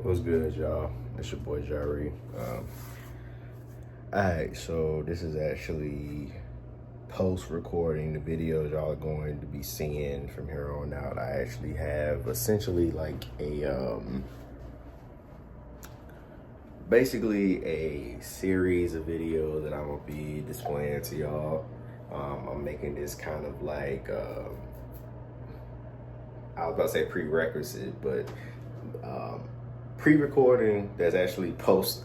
What's good, y'all? It's your boy Jari. Alright, so this is actually post-recording the videos y'all are going to be seeing from here on out. I actually have essentially like basically a series of videos that I'm gonna be displaying to y'all. I'm making this kind of like I was about to say prerequisite, but pre-recording that's actually post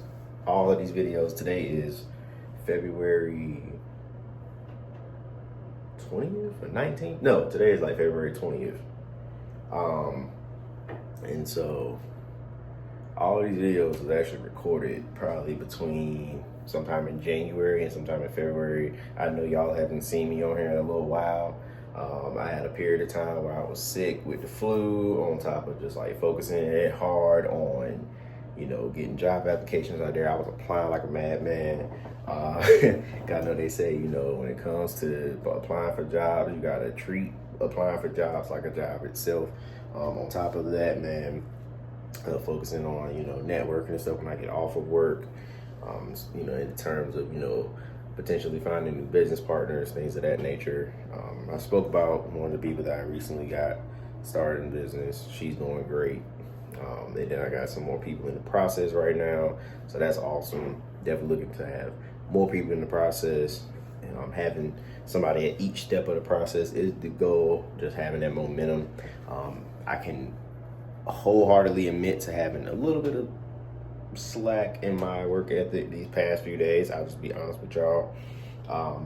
all of these videos. Today is February 20th or 19th? No, today is like February 20th. And so all of these videos was actually recorded probably between sometime in January and sometime in February. I know y'all haven't seen me on here in a little while. I had a period of time where I was sick with the flu, on top of just like focusing it hard on, getting job applications out there. I was applying like a madman. I know they say, when it comes to applying for jobs, you gotta treat applying for jobs like a job itself. On top of that, man, focusing on, networking and stuff when I get off of work, in terms of, potentially finding new business partners, things of that nature. I spoke about one of the people that I recently got started in business. She's doing great. And then I got some more people in the process right now. So that's awesome. Definitely looking to have more people in the process. Having somebody at each step of the process is the goal, just having that momentum. I can wholeheartedly admit to having a little bit of slack in my work ethic these past few days. I'll just be honest with y'all.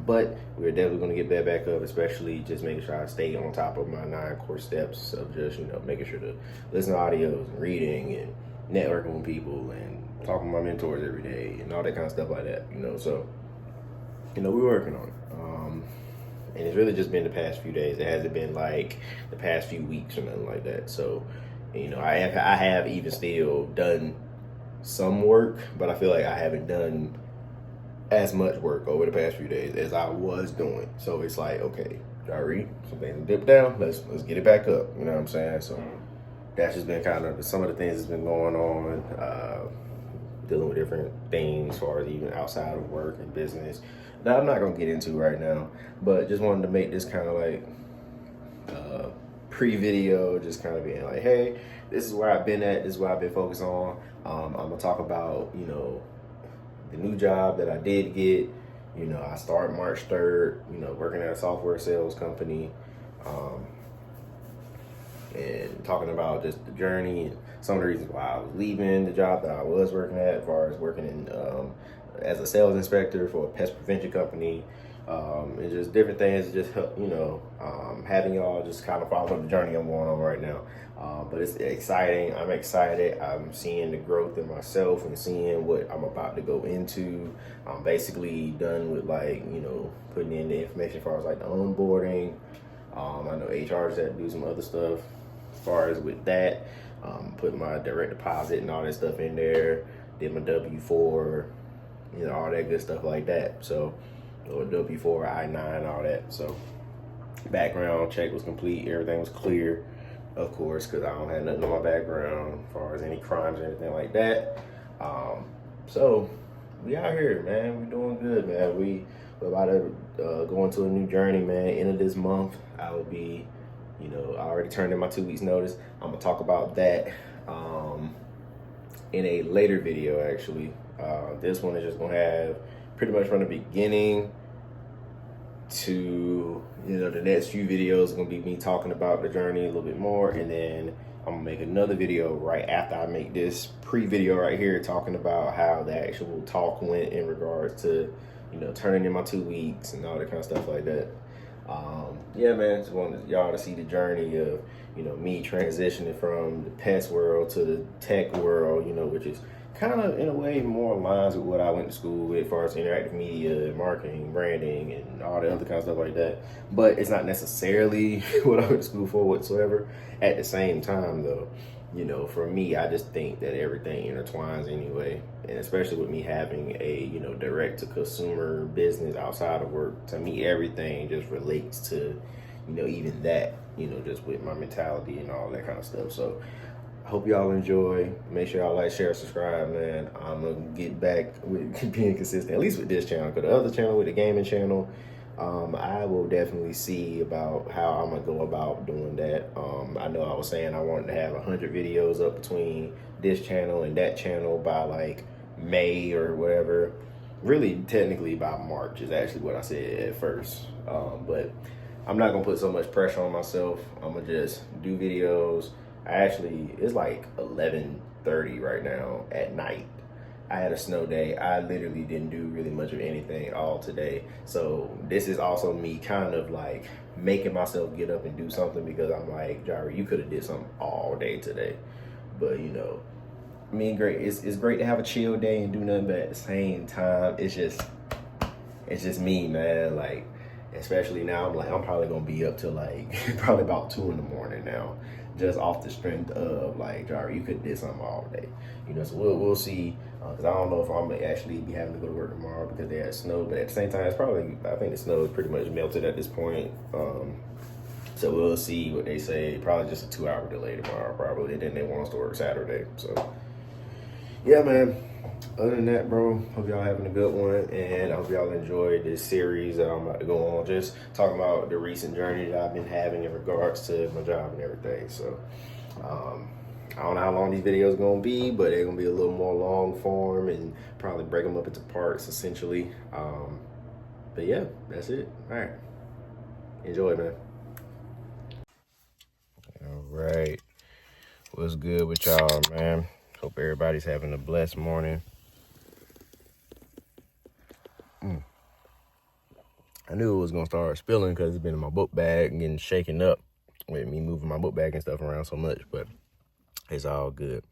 But we're definitely going to get that back up, especially just making sure I stay on top of my 9 core steps of just, making sure to listen to audios and reading and networking with people and talking to my mentors every day and all that kind of stuff like that, So, we're working on it. And it's really just been the past few days. It hasn't been like the past few weeks or nothing like that. So, I have even still done some work, but I feel like I haven't done as much work over the past few days as I was doing. So it's like, okay, Jari, some things dip down. Let's get it back up. You know what I'm saying? So that's just been kind of some of the things that's been going on. Dealing with different things as far as even outside of work and business that I'm not gonna get into right now. But just wanted to make this kind of like pre-video, just kind of being like, hey, this is where I've been at, this is what I've been focused on. I'm gonna talk about, the new job that I did get. I started March 3rd, working at a software sales company, and talking about just the journey and some of the reasons why I was leaving the job that I was working at, as far as working in as a sales inspector for a pest prevention company. And just different things, just having y'all just kind of follow the journey I'm going on right now. But it's exciting. I'm excited. I'm seeing the growth in myself and seeing what I'm about to go into. I'm basically done with putting in the information as far as like the onboarding. I know HRs that do some other stuff as far as with that. Put my direct deposit and all that stuff in there. Did my W-4, all that good stuff like that. So, or W-4, I-9, all that. So, background check was complete. Everything was clear, of course, because I don't have nothing on my background as far as any crimes or anything like that. So, we out here, man. We're doing good, man. We're about to go into a new journey, man. End of this month, I will be, I already turned in my 2 weeks notice. I'm going to talk about that in a later video, actually. This one is just going to have pretty much from the beginning to, the next few videos are going to be me talking about the journey a little bit more. And then I'm going to make another video right after I make this pre-video right here talking about how the actual talk went in regards to, turning in my 2 weeks and all that kind of stuff like that. Yeah, man, just wanted y'all to see the journey of, me transitioning from the pest world to the tech world, which is kind of in a way more aligns with what I went to school with as far as interactive media, marketing, branding, and all the other kind of stuff like that. But it's not necessarily what I went to school for whatsoever. At the same time, though, for me, I just think that everything intertwines anyway. And especially with me having a, direct to consumer business outside of work, to me, everything just relates to, even that, just with my mentality and all that kind of stuff. So I hope y'all enjoy. Make sure y'all like, share, subscribe, man. I'm gonna get back with being consistent, at least with this channel. Because the other channel, with the gaming channel, I will definitely see about how I'm gonna go about doing that. I know I was saying I wanted to have 100 videos up between this channel and that channel by like May or whatever. Really, technically by March is actually what I said at first. But I'm not gonna put so much pressure on myself. I'm gonna just do videos. It's like 11:30 right now at night. I had a snow day. I literally didn't do really much of anything at all today. So this is also me kind of like making myself get up and do something, because I'm like, Jari, you could have did something all day today. But you know, I mean, great. It's great to have a chill day and do nothing, but at the same time, it's just me, man. Like, especially now, I'm probably gonna be up till like probably about 2 in the morning now, just off the strength of like, Jari, you could have did something all day, you know. So we'll see, because I don't know if I'm gonna actually be having to go to work tomorrow because they had snow. But at the same time, I think the snow is pretty much melted at this point. So we'll see what they say. Probably just a 2-hour delay tomorrow, probably. And then they want us to work Saturday. So yeah, man. Other than that, bro, hope y'all having a good one, and I hope y'all enjoyed this series that I'm about to go on, just talking about the recent journey that I've been having in regards to my job and everything. So I don't know how long these videos are gonna be, but they're gonna be a little more long form and probably break them up into parts essentially. But yeah, that's it. All right, enjoy, man. All right, what's good with y'all, man? Hope everybody's having a blessed morning. I knew it was gonna start spilling because it's been in my book bag and getting shaken up with me moving my book bag and stuff around so much, but it's all good.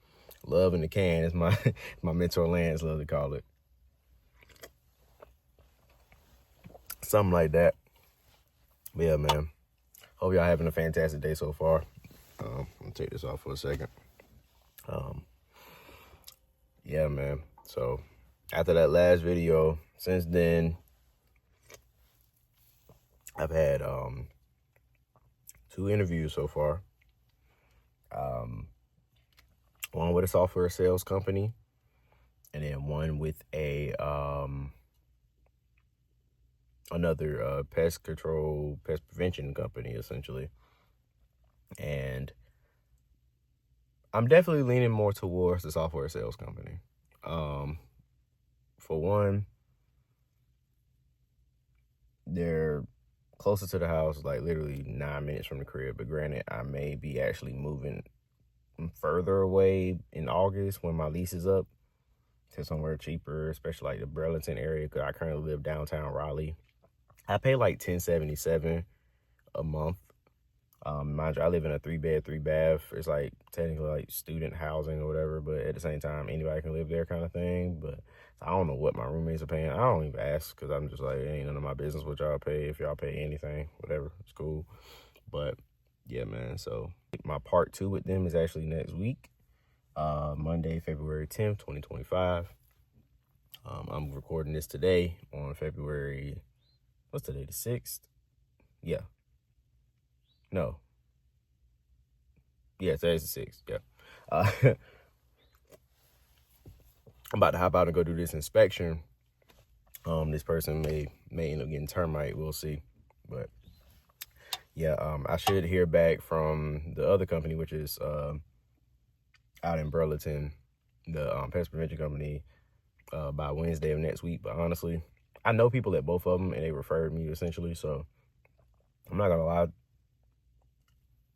Love in the can is my my mentor Lance love to call it. Something like that. But yeah, man. Hope y'all having a fantastic day so far. I'm gonna take this off for a second. Yeah, man. So after that last video, since then, I've had 2 interviews so far. One with a software sales company, and then one with a another pest prevention company, essentially. And I'm definitely leaning more towards the software sales company. For one, they're closer to the house, like literally 9 minutes from the crib. But granted, I may be actually moving further away in August when my lease is up to somewhere cheaper, especially like the Burlington area, because I currently live downtown Raleigh. I pay like $1077 a month. Mind you, I live in a 3-bed, 3-bath. It's like technically like student housing or whatever, but at the same time, anybody can live there kind of thing. But I don't know what my roommates are paying. I don't even ask, because I'm just like, it ain't none of my business what y'all pay. If y'all pay anything, whatever, it's cool. But yeah, man, so my part 2 with them is actually next week, Monday, February 10th, 2025. I'm recording this today on February, what's today, the 6th? Yeah. No. Yeah, today's the 6th, yeah. I'm about to hop out and go do this inspection. This person may end up getting termite, we'll see. But yeah, I should hear back from the other company, which is out in Burlington, the pest prevention company, by Wednesday of next week. But honestly, I know people at both of them, and they referred me essentially, so I'm not gonna lie.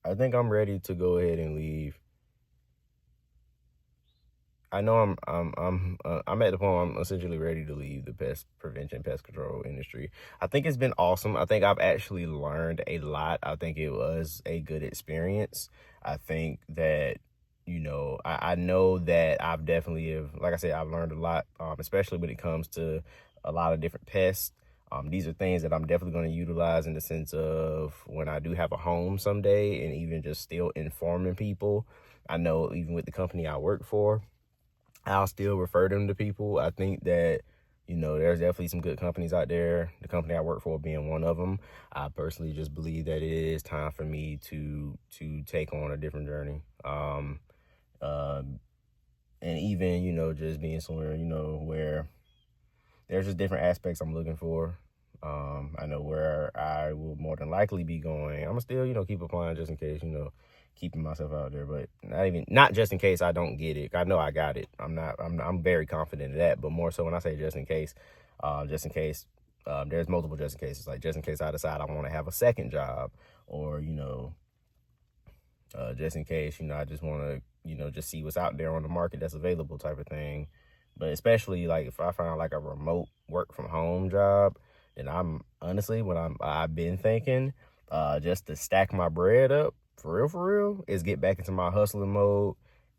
I think I'm ready to go ahead and leave. I know I'm at the point I'm essentially ready to leave the pest prevention, pest control industry. I think it's been awesome. I think I've actually learned a lot. I think it was a good experience. I think that, you know, I know that I've definitely like I said, I've learned a lot, especially when it comes to a lot of different pests. These are things that I'm definitely going to utilize in the sense of when I do have a home someday, and even just still informing people. I know even with the company I work for, I'll still refer them to people. I think that, you know, there's definitely some good companies out there, the company I work for being one of them. I personally just believe that it is time for me to take on a different journey. And even, you know, just being somewhere, you know, where there's just different aspects I'm looking for. I know where I will more than likely be going. I'm gonna still, you know, keep applying just in case, you know, keeping myself out there, but not just in case I don't get it. I know I got it. I'm very confident of that, but more so when I say just in case, there's multiple just in cases. Like just in case I decide I want to have a second job, or, you know, just in case, you know, I just want to, you know, just see what's out there on the market that's available type of thing. But especially like if I find like a remote work from home job, then I'm honestly I've been thinking, just to stack my bread up for real, is get back into my hustling mode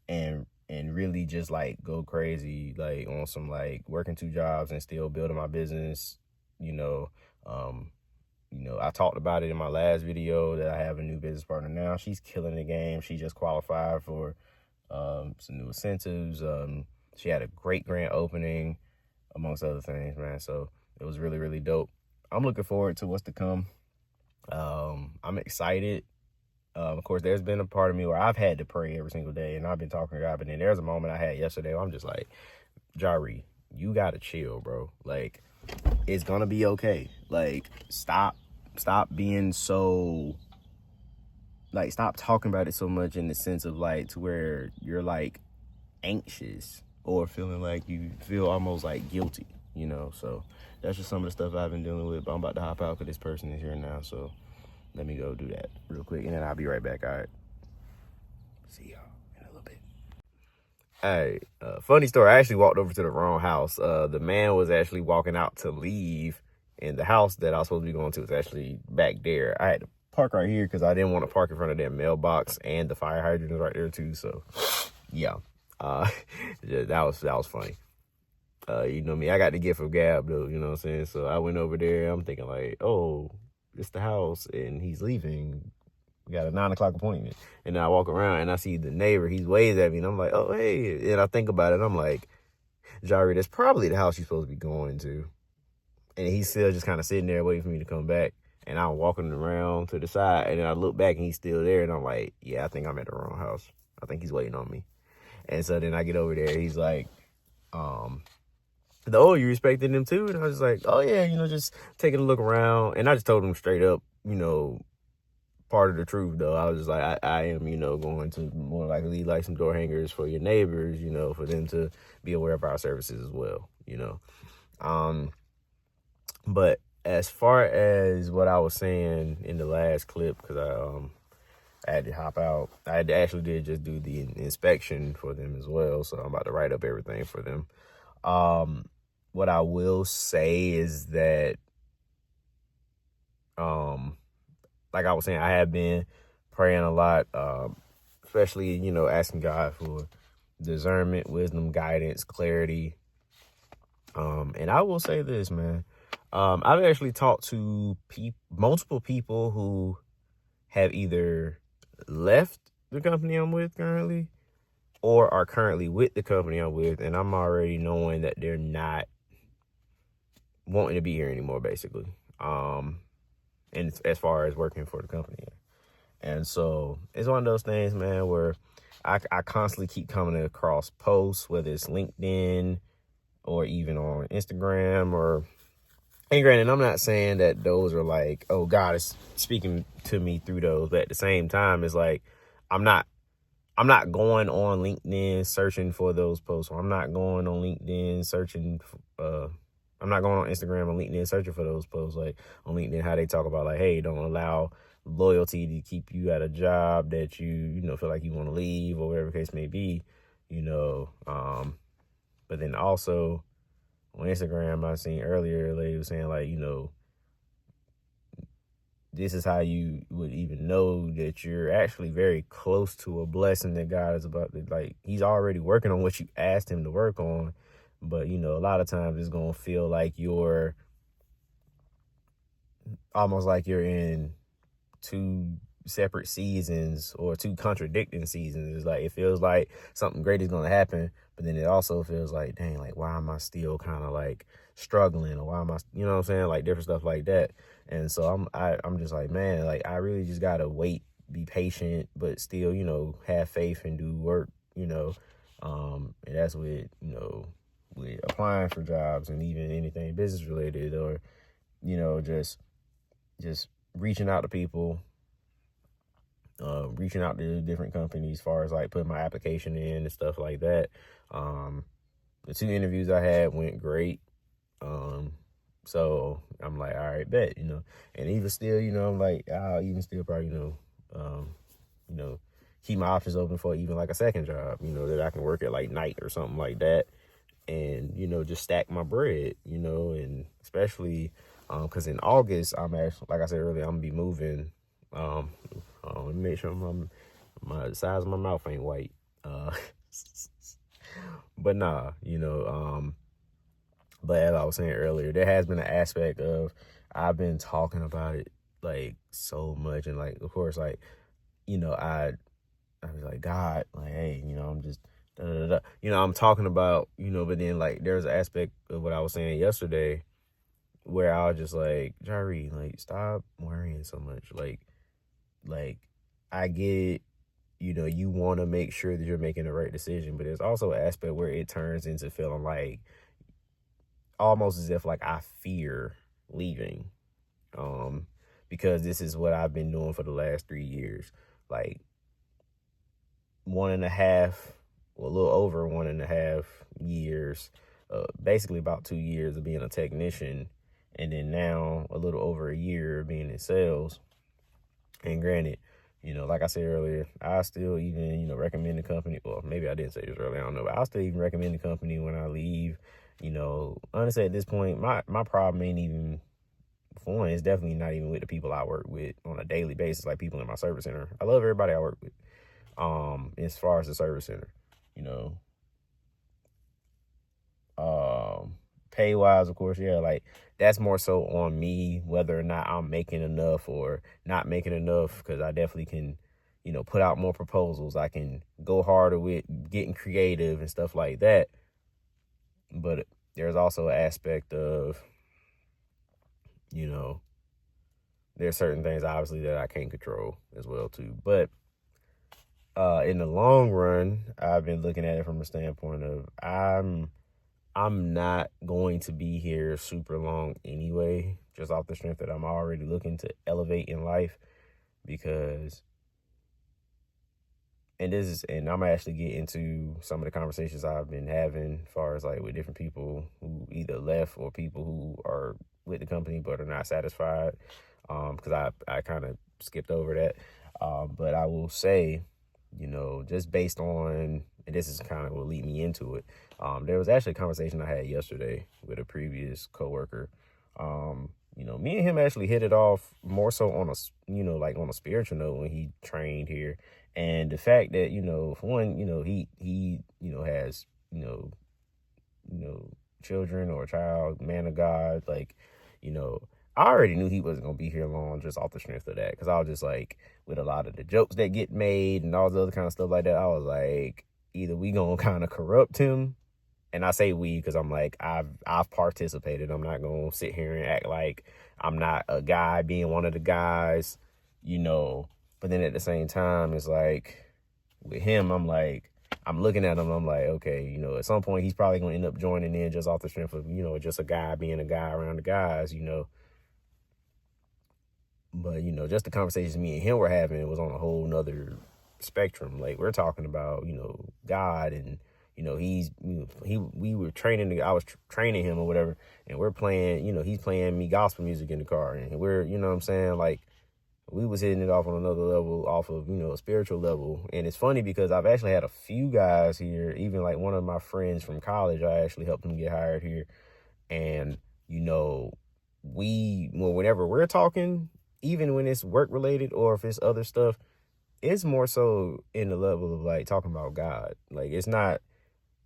and really just like go crazy, like on some like working 2 jobs and still building my business, you know. I talked about it in my last video that I have a new business partner now. She's killing the game. She just qualified for some new incentives. She had a great grand opening, amongst other things, man. So it was really, really dope. I'm looking forward to what's to come. I'm excited. Of course, there's been a part of me where I've had to pray every single day, and I've been talking to God. But then there's a moment I had yesterday where I'm just like, Jari, you gotta chill, bro. Like, it's gonna be okay. Like, stop being so, like, stop talking about it so much in the sense of like to where you're like anxious or feeling like you feel almost like guilty, you know. So that's just some of the stuff I've been dealing with. But I'm about to hop out because this person is here now, so let me go do that real quick and then I'll be right back. All right, see y'all in a little bit. Hey, funny story, I actually walked over to the wrong house. The man was actually walking out to leave, and the house that I was supposed to be going to was actually back there. I had to park right here because I didn't want to park in front of their mailbox, and the fire hydrant is right there too. So yeah, that was funny. You know me, I got the gift of gab though, you know what I'm saying? So I went over there, I'm thinking like, oh, it's the house and he's leaving. We got a 9 o'clock appointment. And then I walk around and I see the neighbor, he's waves at me and I'm like, oh, hey. And I think about it, I'm like, Jari, that's probably the house you're supposed to be going to. And he's still just kind of sitting there waiting for me to come back. And I'm walking around to the side and then I look back and he's still there. And I'm like, yeah, I think I'm at the wrong house. I think he's waiting on me. And so then I get over there, he's like, oh, you respecting them too? And I was like, oh yeah, you know, just taking a look around. And I just told him straight up, you know, part of the truth though. I was just like, I am, you know, going to more likely like some door hangers for your neighbors, you know, for them to be aware of our services as well, you know. But as far as what I was saying in the last clip, because I had to hop out, I actually did just do the inspection for them as well, so I'm about to write up everything for them. What I will say is that, like I was saying, I have been praying a lot, especially, you know, asking God for discernment, wisdom, guidance, clarity. And I will say this, man. I've actually talked to multiple people who have either left the company I'm with currently or are currently with the company I'm with, and I'm already knowing that they're not wanting to be here anymore, basically. And as far as working for the company. And so it's one of those things, man, where I constantly keep coming across posts, whether it's LinkedIn or even on Instagram and granted, I'm not saying that those are like, oh, God is speaking to me through those, but at the same time, it's like, I'm not going on LinkedIn searching for those posts. Or I'm not going on LinkedIn searching, I'm not going on Instagram or LinkedIn searching for those posts. Like on LinkedIn, how they talk about like, hey, don't allow loyalty to keep you at a job that you know, feel like you want to leave or whatever the case may be, you know. But then also on Instagram, I seen earlier, a lady was saying like, you know, this is how you would even know that you're actually very close to a blessing that God is about to, like, he's already working on what you asked him to work on. But, you know, a lot of times it's going to feel like you're almost like you're in 2 separate seasons or 2 contradicting seasons. It's like, it feels like something great is going to happen, but then it also feels like, dang, like, why am I still kind of like struggling, or why am I, you know what I'm saying? Like different stuff like that. And so I'm just like, man, like I really just got to wait, be patient, but still, you know, have faith and do work And that's with, with applying for jobs and even anything business related, or, just reaching out to people, reaching out to different companies as far as like putting my application in and stuff like that. The 2 interviews I had went great. So I'm like, all right, bet, and even still, I'm like, I'll even still probably, keep my options open for even like a second job, that I can work at like night or something like that. And, just stack my bread, and especially, cause in August, I'm actually, like I said earlier, I'm gonna be moving. Let me make sure my size of my mouth ain't white. But nah, but as I was saying earlier, there has been an aspect of, I've been talking about it like so much. And like, of course, like, I was like, God, like, hey, I'm just, da, da, da. I'm talking about, but then like, there's an aspect of what I was saying yesterday where I was just like, Jari, like, stop worrying so much. Like, I get it, you want to make sure that you're making the right decision, but there's also an aspect where it turns into feeling like, almost as if like I fear leaving, because this is what I've been doing for the last 3 years, like 1.5, well, a little over 1.5 years, basically about 2 years of being a technician, and then now a little over a year being in sales. And granted, like I said earlier, I still even, recommend the company. Well, maybe I didn't say this earlier, I don't know, but I still even recommend the company when I leave. Honestly, at this point, my problem ain't even, for one, it's definitely not even with the people I work with on a daily basis, like people in my service center. I love everybody I work with. As far as the service center, pay wise, of course, yeah, like that's more so on me, whether or not I'm making enough or not making enough, because I definitely can, put out more proposals. I can go harder with getting creative and stuff like that. But there's also an aspect of, there's certain things obviously that I can't control as well too. But in the long run, I've been looking at it from a standpoint of, I'm not going to be here super long anyway, just off the strength that I'm already looking to elevate in life. Because, and I'm actually get into some of the conversations I've been having as far as like with different people who either left or people who are with the company but are not satisfied. Because I kind of skipped over that. But I will say, just based on, and this is kind of what lead me into it. There was actually a conversation I had yesterday with a previous coworker. Me and him actually hit it off more so on a, like on a spiritual note when he trained here. And the fact that, for one, he has, children or a child, man of God, like, I already knew he wasn't going to be here long just off the strength of that. Because I was just like, with a lot of the jokes that get made and all the other kind of stuff like that, I was like, either we going to kind of corrupt him. And I say we because I'm like, I've participated. I'm not going to sit here and act like I'm not a guy being one of the guys, But then at the same time, it's like, with him, I'm like, I'm looking at him, I'm like, okay, at some point he's probably going to end up joining in just off the strength of, just a guy being a guy around the guys, But, just the conversations me and him were having, it was on a whole nother spectrum. Like, we're talking about, God, and, we were training, I was training him or whatever, and we're playing, he's playing me gospel music in the car, and we're, what I'm saying, like, we was hitting it off on another level, off of, a spiritual level. And it's funny because I've actually had a few guys here, even like one of my friends from college, I actually helped him get hired here. And, whenever we're talking, even when it's work related or if it's other stuff, it's more so in the level of like talking about God. Like, it's not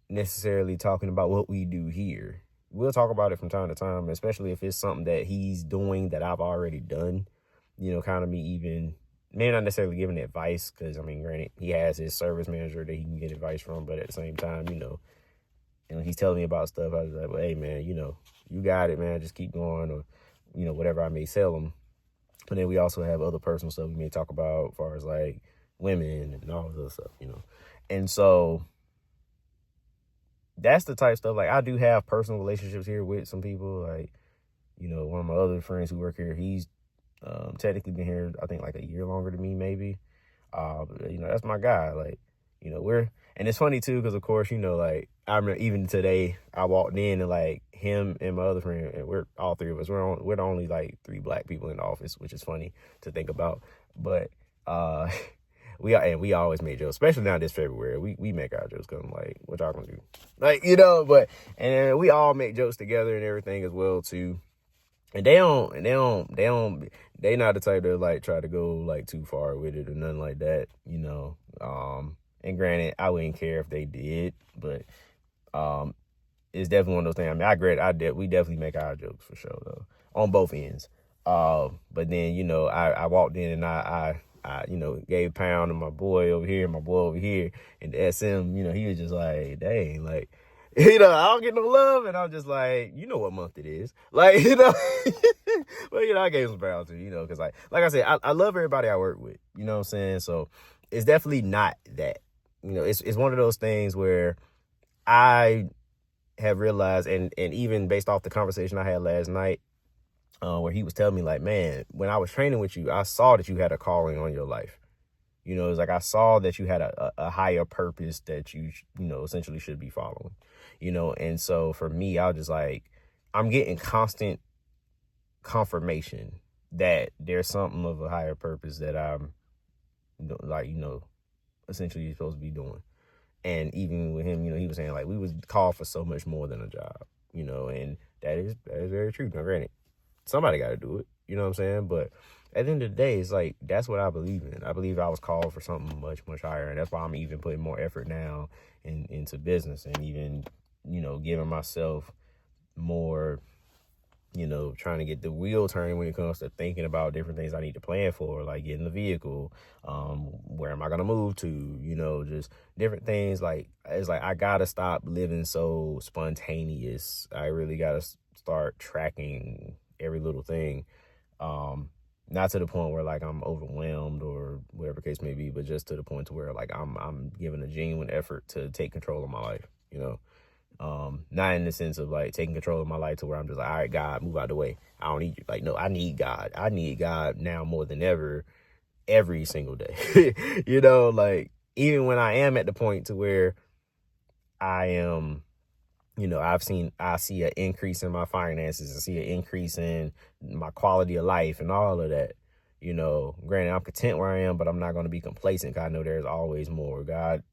necessarily talking about what we do here. We'll talk about it from time to time, especially if it's something that he's doing that I've already done. Kind of me even, maybe not necessarily giving advice, because, granted, he has his service manager that he can get advice from, but at the same time, he's telling me about stuff, I was like, well, hey, man, you got it, man, just keep going, or, whatever I may sell him. But then we also have other personal stuff we may talk about as far as, like, women and all this other stuff, And so that's the type of stuff. Like, I do have personal relationships here with some people. Like, one of my other friends who work here, he's technically been here, I think, like a year longer than me, maybe. But, that's my guy. Like, and it's funny too, because of course, like, I remember even today, I walked in and like him and my other friend, and we're all three of us, we're the only like 3 black people in the office, which is funny to think about. But we always make jokes, especially now this February. We make our jokes because I'm like, what y'all gonna do? Like, but and we all make jokes together and everything as well too. And they not the type to like try to go like too far with it or nothing like that, and granted, I wouldn't care if they did, but it's definitely one of those things. I mean, we definitely make our jokes for sure though, on both ends. But then, I walked in and I gave a pound to my boy over here, and the SM, he was just like, dang, like, I don't get no love, and I'm just like, what month it is, like, but I gave him some pound too, because like I said, I love everybody I work with, you know what I'm saying? So it's definitely not that, it's one of those things where I have realized, and even based off the conversation I had last night, where he was telling me like, man, when I was training with you, I saw that you had a calling on your life. It's like I saw that you had a higher purpose that you, essentially should be following, and so for me, I was just like, I'm getting constant confirmation that there's something of a higher purpose that I'm, like, essentially supposed to be doing. And even with him, he was saying like we was called for so much more than a job, and that is very true. Now, granted, somebody got to do it, you know what I'm saying? But at the end of the day, it's like, that's what I believe in. I believe I was called for something much, much higher. And that's why I'm even putting more effort now into business, and even, giving myself more, trying to get the wheel turning when it comes to thinking about different things I need to plan for, like getting the vehicle, where am I going to move to, just different things. Like, it's like, I got to stop living so spontaneous. I really got to start tracking every little thing. Not to the point where like I'm overwhelmed or whatever case may be, but just to the point to where like I'm giving a genuine effort to take control of my life, not in the sense of like taking control of my life to where I'm just like, all right, God, move out the way. I don't need you. Like, no, I need God. I need God now more than ever, every single day. Like, even when I am at the point to where I am, I see an increase in my finances, I see an increase in my quality of life and all of that. Granted, I'm content where I am, but I'm not going to be complacent, because I know there's always more. God,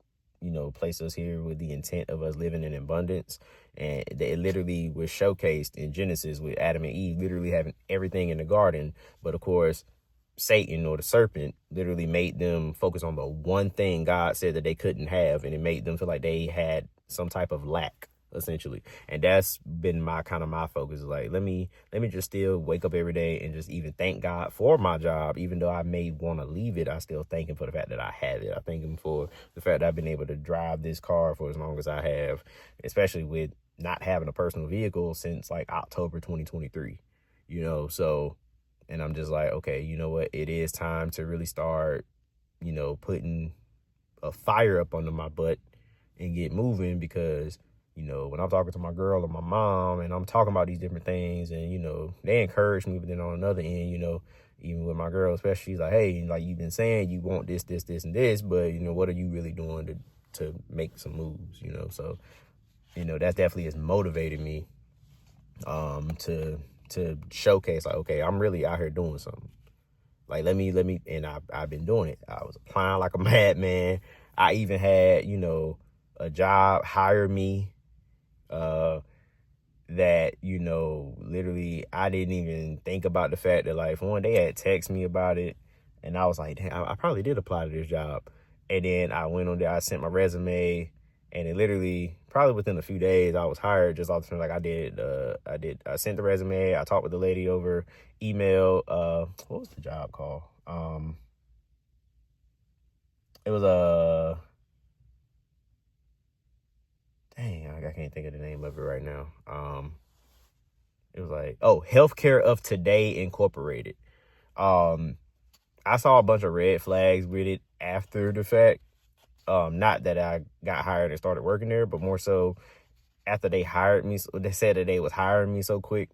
placed us here with the intent of us living in abundance. And it literally was showcased in Genesis with Adam and Eve literally having everything in the garden. But of course, Satan, or the serpent, literally made them focus on the one thing God said that they couldn't have, and it made them feel like they had some type of lack, essentially. And that's been my focus. Like, let me just still wake up every day and just even thank God for my job. Even though I may want to leave it, I still thank him for the fact that I have it. I thank him for the fact that I've been able to drive this car for as long as I have, especially with not having a personal vehicle since like October 2023, so. And I'm just like, okay, you know what? It is time to really start, putting a fire up under my butt and get moving, because, when I'm talking to my girl or my mom and I'm talking about these different things, and, they encourage me, but then on another end, even with my girl, especially, she's like, hey, like, you've been saying you want this, this, this, and this, but, what are you really doing to make some moves, So, that definitely has motivated me to showcase, like, okay, I'm really out here doing something. Like, let me, and I've been doing it. I was applying like a madman. I even had, a job hire me, that, literally I didn't even think about the fact that, like, for one, they had texted me about it, and I was like, damn, I probably did apply to this job. And then I went on there, I sent my resume, and it literally, probably within a few days, I was hired, just off the like I sent the resume, I talked with the lady over email. What was the job called? It was dang, I can't think of the name of it right now. It was like, Healthcare of Today Incorporated. I saw a bunch of red flags with it after the fact, Not that I got hired and started working there, but more so after they hired me, they said that they was hiring me so quick,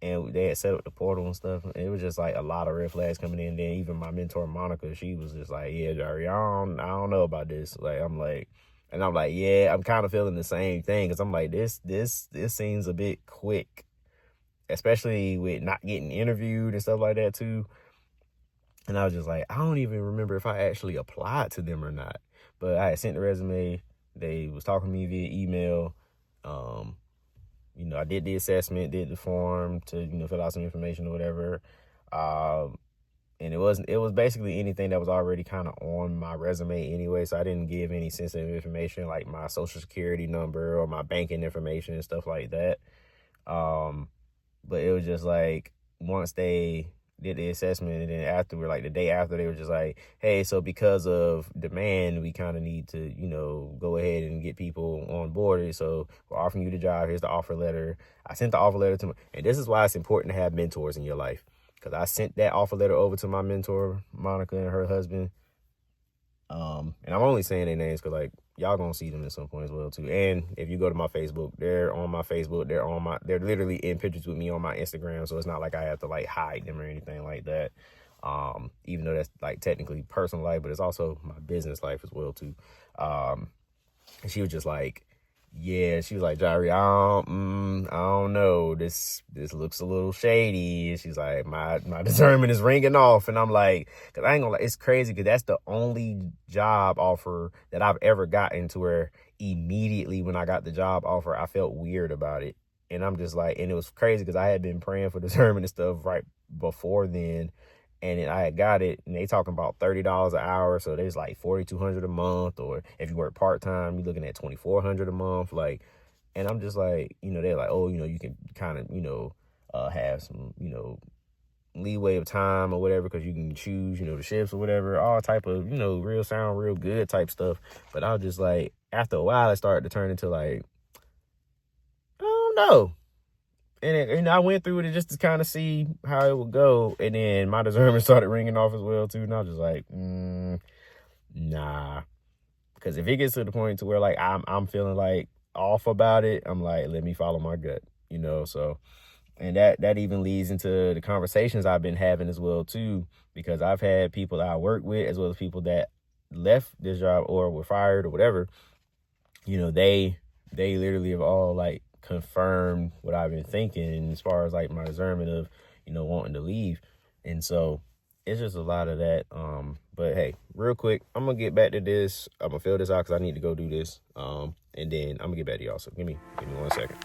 and they had set up the portal and stuff. It was just like a lot of red flags coming in. Then even my mentor Monica, she was just like, "Yeah, Jari, I don't know about this." Like I'm like, "Yeah, I'm kind of feeling the same thing." Cause I'm like, this seems a bit quick, especially with not getting interviewed and stuff like that too. And I was just like, I don't even remember if I actually applied to them or not. But I had sent the resume. They was talking to me via email. I did the assessment, did the form to, fill out some information or whatever. And it was basically anything that was already kind of on my resume anyway. So I didn't give any sensitive information like my social security number or my banking information and stuff like that. But it was just like once they did the assessment, and then afterward, like the day after, they were just like, hey, so because of demand, we kind of need to, go ahead and get people on board. So we're offering you the job. Here's the offer letter. I sent the offer letter to and this is why it's important to have mentors in your life. Because I sent that offer letter over to my mentor, Monica, and her husband. And I'm only saying their names because, like, y'all gonna see them at some point as well too. And if you go to my Facebook, they're on my Facebook. They're literally in pictures with me on my Instagram. So it's not like I have to like hide them or anything like that. Even though that's like technically personal life, but it's also my business life as well too. And she was just like, yeah, she was like, Jari, I don't know. This looks a little shady. And she's like, my discernment is ringing off. And I'm like, because I ain't gonna lie, it's crazy because that's the only job offer that I've ever gotten to where immediately when I got the job offer, I felt weird about it. And I'm just like, and it was crazy because I had been praying for discernment and stuff right before then. And then I had got it, and they talking about $30 an hour, so there's like $4,200 a month, or if you work part time, you're looking at $2,400 a month. Like, and I'm just like, they're like, oh, you can kind of, have some, leeway of time or whatever, because you can choose, the shifts or whatever, all type of, real sound, real good type stuff. But I was just like, after a while, it started to turn into like, I don't know. And I went through it just to kind of see how it would go. And then my discernment started ringing off as well, too. And I was just like, nah. Because if it gets to the point to where, like, I'm feeling, like, off about it, I'm like, let me follow my gut, So, and that even leads into the conversations I've been having as well, too. Because I've had people that I work with as well as people that left this job or were fired or whatever. They literally have all, like, confirmed what I've been thinking as far as like my discernment of wanting to leave. And so it's just a lot of that. But hey, real quick, I'm gonna get back to this. I'm gonna fill this out because I need to go do this, and then I'm gonna get back to y'all. So give me 1 second.